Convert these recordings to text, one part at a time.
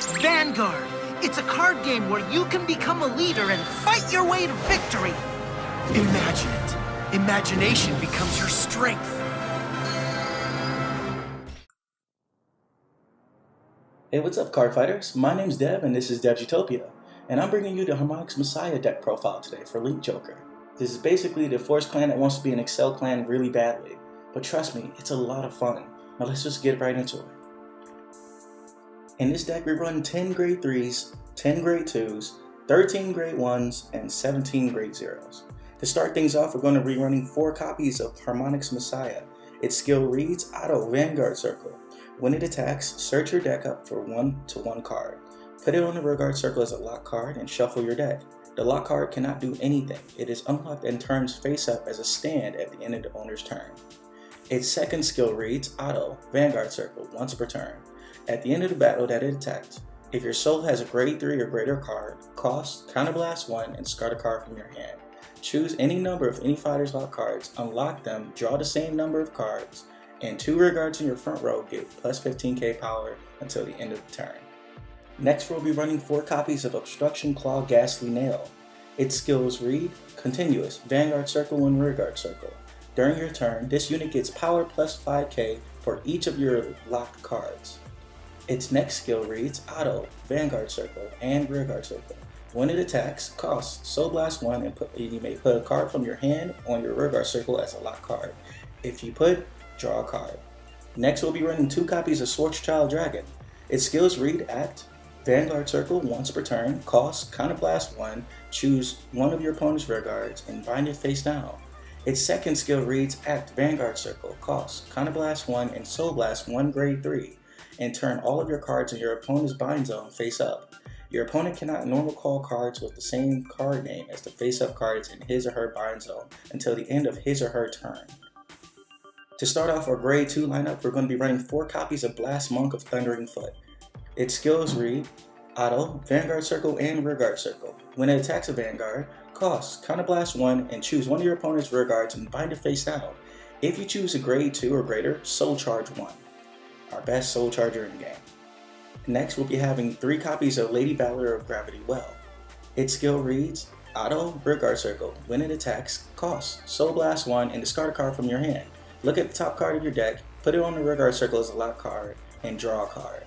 Vanguard. It's a card game where you can become a leader and fight your way to victory. Imagine it. Imagination becomes your strength. Hey, what's up, card fighters? My name's Dev, and this is Dev's Utopia, and I'm bringing you the Harmonix Messiah deck profile today for Link Joker. This is basically the Force clan that wants to be an Excel clan really badly, but trust me, it's a lot of fun. Now let's just get right into it. In this deck, we run 10 grade 3s, 10 grade 2s, 13 grade 1s, and 17 grade 0s. To start things off, we're going to be running 4 copies of Harmonix Messiah. Its skill reads Auto Vanguard Circle. When it attacks, search your deck up for 1 card. Put it on the rearguard circle as a lock card and shuffle your deck. The lock card cannot do anything. It is unlocked and turns face up as a stand at the end of the owner's turn. Its second skill reads Auto Vanguard Circle once per turn. At the end of the battle that it attacked, if your soul has a grade 3 or greater card, cost, counterblast 1, and discard a card from your hand. Choose any number of any fighter's lock cards, unlock them, draw the same number of cards, and 2 rearguards in your front row get plus 15k power until the end of the turn. Next, we'll be running 4 copies of Obstruction Claw Ghastly Nail. Its skills read Continuous Vanguard Circle and Rearguard Circle. During your turn, this unit gets power plus 5k for each of your locked cards. Its next skill reads Auto Vanguard Circle and Rearguard Circle. When it attacks, cost Soul Blast 1 and you may put a card from your hand on your rearguard circle as a lock card. If you put, draw a card. Next, we'll be running 2 copies of Schwarzschild Dragon. Its skills read Act Vanguard Circle once per turn, cost Counterblast 1, choose one of your opponent's rearguards and bind it face down. Its second skill reads Act Vanguard Circle, cost Counterblast 1 and Soul Blast 1 grade 3, and turn all of your cards in your opponent's bind zone face up. Your opponent cannot normal call cards with the same card name as the face-up cards in his or her bind zone until the end of his or her turn. To start off our grade 2 lineup, we're going to be running 4 copies of Blast Monk of Thundering Foot. Its skills read Auto, Vanguard Circle, and Rearguard Circle. When it attacks a Vanguard, cost Counterblast 1 and choose one of your opponent's rearguards and bind it face down. If you choose a grade 2 or greater, Soul Charge 1. Our best Soul Charger in the game. Next, we'll be having 3 copies of Lady Valor of Gravity Well. Its skill reads Auto Rearguard Circle. When it attacks, cost Soul Blast 1 and discard a card from your hand. Look at the top card of your deck, put it on the rearguard circle as a lock card, and draw a card.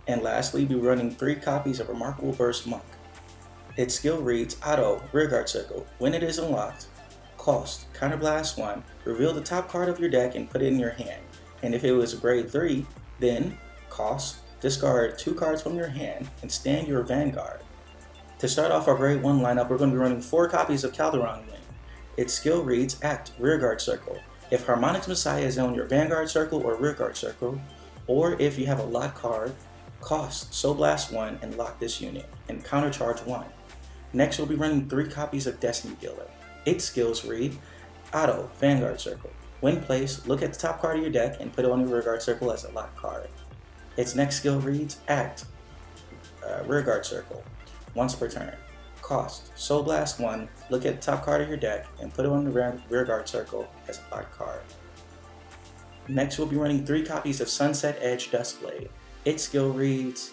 And lastly, we'll be running 3 copies of Remarkable Burst Monk. Its skill reads Auto Rearguard Circle. When it is unlocked, cost Counterblast 1, reveal the top card of your deck and put it in your hand. And if it was a grade 3, then cost, discard 2 cards from your hand and stand your Vanguard. To start off our grade 1 lineup, we're going to be running 4 copies of Calderon Wing. Its skill reads Act Rearguard Circle. If Harmonix Messiah is on your Vanguard Circle or Rearguard Circle, or if you have a lock card, cost Soul Blast 1 and lock this unit, and countercharge 1. Next, we'll be running 3 copies of Destiny Dealer. Its skills read Auto Vanguard Circle. When placed, look at the top card of your deck and put it on your rearguard circle as a lock card. Its next skill reads Act Rearguard Circle once per turn. Cost Soul Blast 1, look at the top card of your deck and put it on the rearguard circle as a lock card. Next, we'll be running 3 copies of Sunset Edge Duskblade. Its skill reads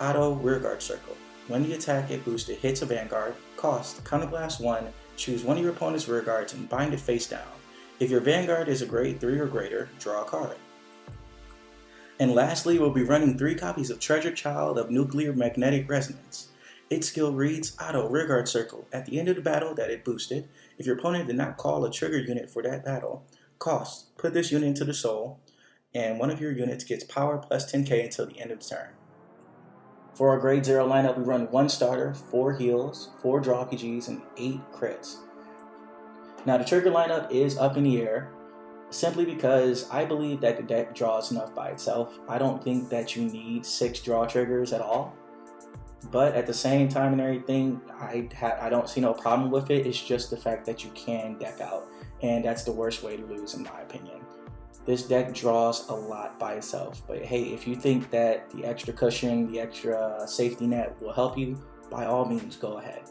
Auto Rearguard Circle. When you attack, it boosted hits a Vanguard. Cost Counterblast 1, choose one of your opponent's rearguards and bind it face down. If your Vanguard is a grade 3 or greater, draw a card. And lastly, we'll be running 3 copies of Treasure Child of Nuclear Magnetic Resonance. Its skill reads Auto Rearguard Circle. At the end of the battle that it boosted, if your opponent did not call a trigger unit for that battle, cost, put this unit into the soul, and one of your units gets power plus 10k until the end of the turn. For our grade 0 lineup, we run 1 starter, 4 heals, 4 draw RPGs, and 8 crits. Now the trigger lineup is up in the air, simply because I believe that the deck draws enough by itself. I don't think that you need 6 draw triggers at all. But at the same time and everything, I don't see no problem with it. It's just the fact that you can deck out, and that's the worst way to lose in my opinion. This deck draws a lot by itself, but hey, if you think that the extra cushion, the extra safety net will help you, by all means, go ahead.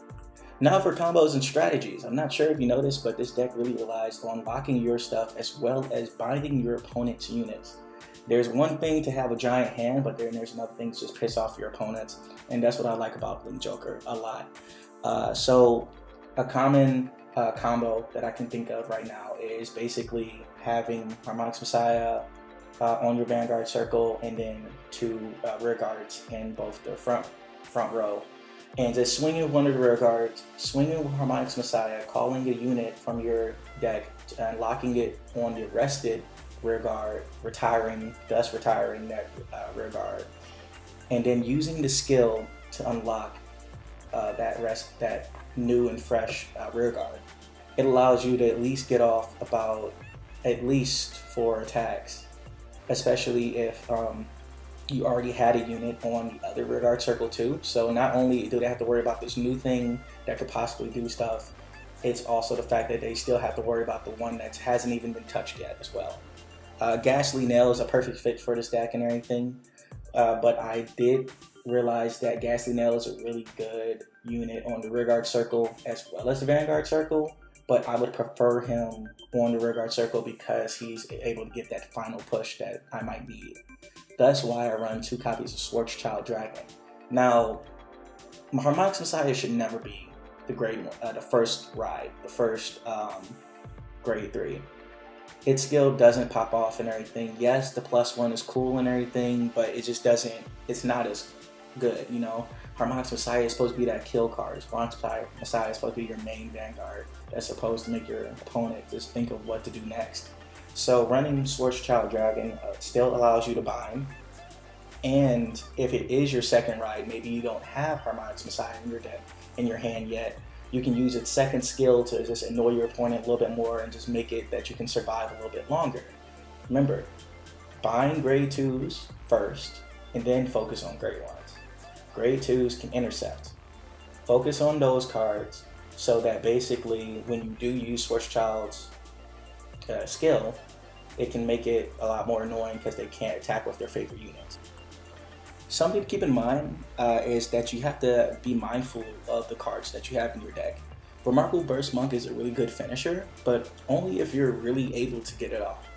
Now for combos and strategies. I'm not sure if you noticed, but this deck really relies on locking your stuff as well as binding your opponent's units. There's one thing to have a giant hand, but then there's another thing to just piss off your opponents, and that's what I like about Link Joker a lot. So a common combo that I can think of right now is basically having Harmonix Messiah on your Vanguard circle, and then 2 rear guards in both the front row, and just swinging one of the rear guards, swinging with Harmonix Messiah, calling a unit from your deck and locking it on the rested rear guard, thus retiring that rear guard, and then using the skill to unlock that new and fresh rear guard. It allows you to at least get off about at least 4 attacks, especially if you already had a unit on the other rear guard circle too. So not only do they have to worry about this new thing that could possibly do stuff, it's also the fact that they still have to worry about the one that hasn't even been touched yet as well. Ghastly Nail is a perfect fit for this deck and everything, but I did realize that Ghastly Nail is a really good unit on the rear guard circle as well as the Vanguard circle, but I would prefer him on the rear guard circle because he's able to get that final push that I might need. That's why I run 2 copies of Schwarzschild Dragon. Now, Harmonix Messiah should never be the first ride, the first grade 3. Its skill doesn't pop off and everything. Yes, the +1 is cool and everything, but it just doesn't, it's not as good, you know? Harmonix Messiah is supposed to be that kill card. Harmonix Messiah is supposed to be your main Vanguard that's supposed to make your opponent just think of what to do next. So running Schwarzschild Dragon still allows you to bind, and if it is your second ride, maybe you don't have Harmonix Messiah in your deck, in your hand yet, you can use its second skill to just annoy your opponent a little bit more and just make it that you can survive a little bit longer. Remember, bind grade 2s first, and then focus on grade 1s. Grade 2s can intercept. Focus on those cards so that basically when you do use Schwarzschild's skill, it can make it a lot more annoying because they can't attack with their favorite units. Something to keep in mind is that you have to be mindful of the cards that you have in your deck. Remarkable Burst Monk is a really good finisher, but only if you're really able to get it off.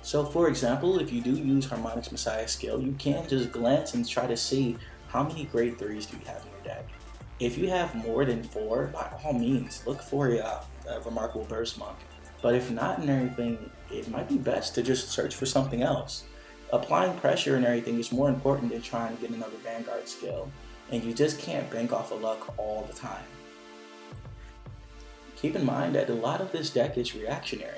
So for example, if you do use Harmonix Messiah skill, you can just glance and try to see how many grade 3s do you have in your deck. If you have more than 4, by all means, look for a Remarkable Burst Monk. But if not and everything, it might be best to just search for something else. Applying pressure and everything is more important than trying to get another Vanguard skill, and you just can't bank off of luck all the time. Keep in mind that a lot of this deck is reactionary.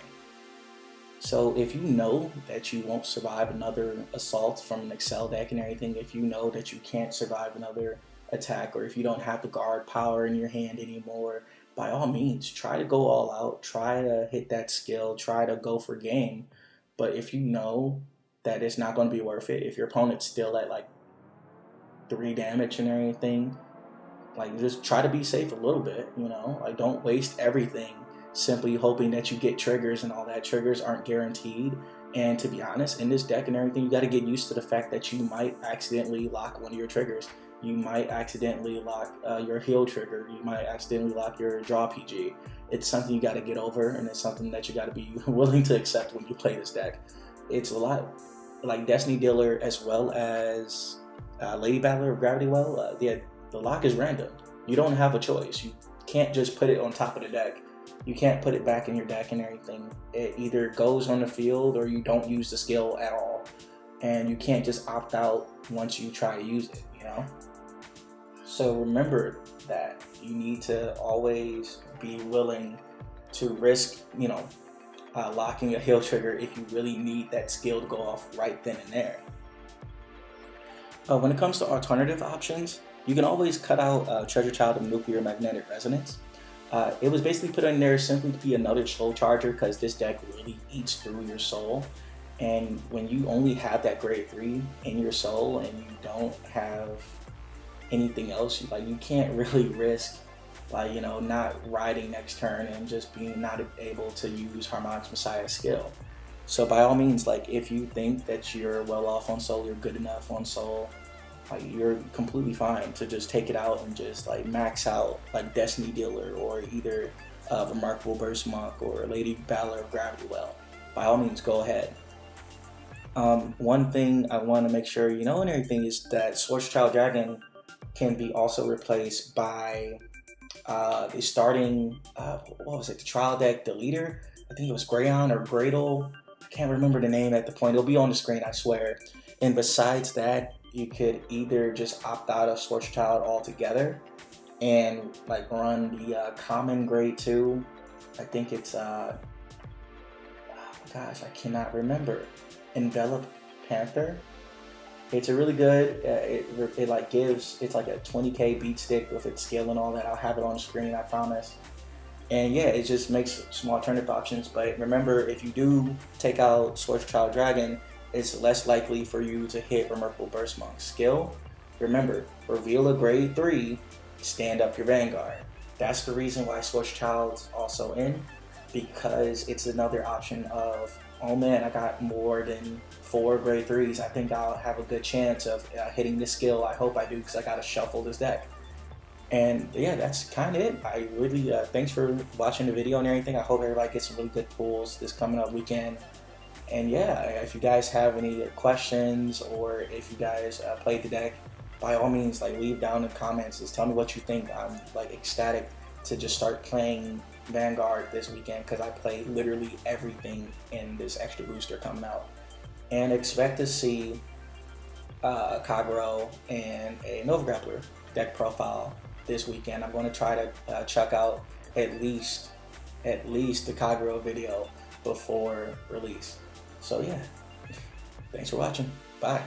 So if you know that you won't survive another assault from an Excel deck and everything, if you know that you can't survive another attack, or if you don't have the guard power in your hand anymore, by all means, try to go all out, try to hit that skill, try to go for game. But if you know that it's not going to be worth it, if your opponent's still at like 3 damage and everything, like just try to be safe a little bit, you know? Like don't waste everything simply hoping that you get triggers and all that. Triggers aren't guaranteed. And to be honest, in this deck and everything, you got to get used to the fact that you might accidentally lock one of your triggers. You might accidentally lock your heal trigger. You might accidentally lock your draw PG. It's something you got to get over, and it's something that you got to be willing to accept when you play this deck. It's a lot like Destiny Dealer as well as Lady Battler of Gravity Well. The lock is random. You don't have a choice. You can't just put it on top of the deck. You can't put it back in your deck and everything. It either goes on the field or you don't use the skill at all. And you can't just opt out once you try to use it, you know? So remember that you need to always be willing to risk, you know, locking a heal trigger if you really need that skill to go off right then and there. When it comes to alternative options, you can always cut out Treasure Child of Nuclear Magnetic Resonance. It was basically put in there simply to be another soul charger because this deck really eats through your soul. And when you only have that grade 3 in your soul and you don't have anything else, like you can't really risk like, you know, not riding next turn and just being not able to use Harmonix Messiah's skill. So by all means, like if you think that you're well off on soul, you're good enough on soul, like you're completely fine to just take it out and just like max out like Destiny Dealer or either Remarkable Burst Monk or Lady Battler of Gravity Well. By all means, go ahead. One thing I want to make sure you know and everything is that Schwarzschild Dragon can be also replaced by the starting, what was it, the trial deck, the leader? I think it was Grayon or Gradle. I can't remember the name at the point. It'll be on the screen, I swear. And besides that, you could either just opt out of Schwarzschild altogether and like run the common grade 2. I think it's, oh gosh, I cannot remember. Envelop Panther. It's a really good, it like gives, it's like a 20k beat stick with its skill and all that. I'll have it on the screen, I promise. And yeah, it just makes some alternative options. But remember, if you do take out Schwarzschild Dragon, it's less likely for you to hit Remarkable Burst Monk. Skill, remember, reveal a grade 3, stand up your Vanguard. That's the reason why Schwarzschild's also in, because it's another option of, oh man, I got more than 4 grade 3s. I think I'll have a good chance of hitting this skill. I hope I do, because I gotta shuffle this deck. And yeah, that's kind of it. I really, thanks for watching the video and everything. I hope everybody gets some really good pulls this coming up weekend. And yeah, if you guys have any questions or if you guys played the deck, by all means, like leave down in the comments. Just tell me what you think. I'm like ecstatic to just start playing Vanguard this weekend because I play literally everything in this extra booster coming out. And expect to see Kagero and a Nova Grappler deck profile this weekend. I'm going to try to chuck out at least the Kagero video before release. So yeah, thanks for watching. Bye.